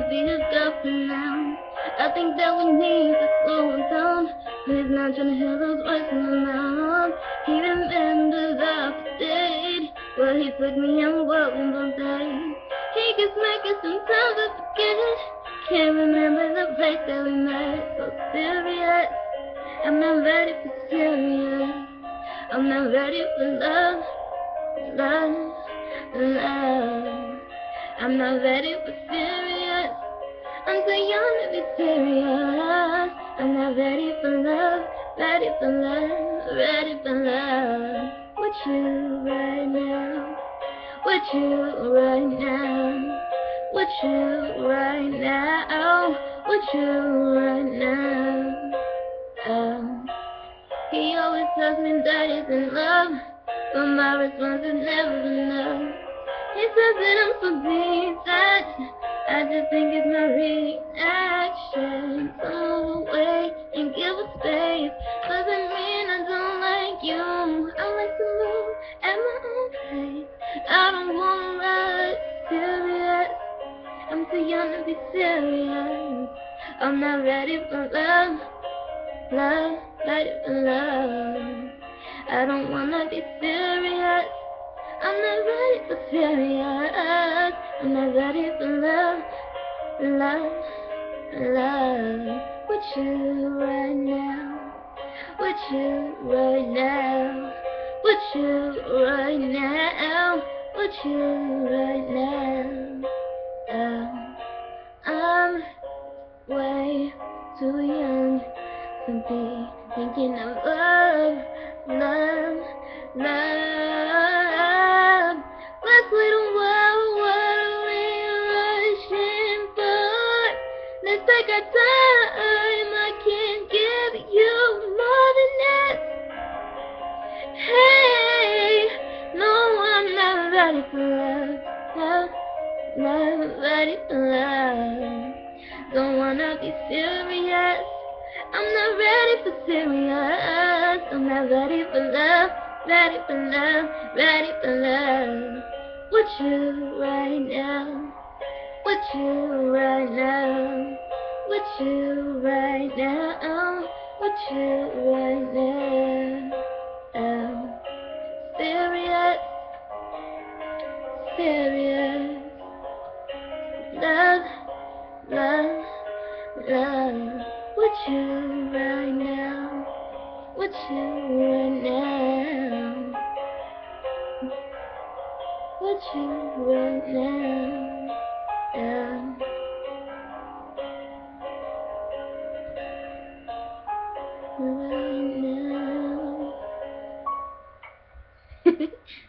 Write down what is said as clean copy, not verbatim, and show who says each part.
Speaker 1: wanna be his girlfriend now. I think that we need to slow him down. He's not trying to hear those words in my mouth. He remembers our date. Well, he took me on walking those days. He gets making sometimes I forget it. Can't remember the place that we met. So serious, I'm not ready for serious. I'm not ready for love, love, love. I'm not ready for serious. I'm too young to be serious. I'm not ready for love, ready for love, ready for love. With you right now, with you right now, with you right now, with you right now. He always tells me that he's in love, but my response is never enough. He says that I'm so detached, I just think it's my reaction. So move away and give it space. Doesn't mean I don't like you. I like to move at my own pace. I don't want love serious. I'm too young to be serious. I'm not ready for love, love, ready for love. I don't wanna be serious. I'm not ready for serious. I'm not ready for love, love, love. With you right now, with you right now, with you right now, with you right now. I'm way too young to be thinking of love, love, love. Let's wait a while, what are we rushing for? Let's take our time, I can't give you more than that. Hey, no, I'm not ready for love, love, love, ready for love. Don't wanna be serious. I'm not ready for serious. I'm not ready for love, ready for love, ready for love. With you right now, with you right now, with you right now, with you right now. Serious, serious, love, love, love. With you right now, with you right now, with you right now, right now.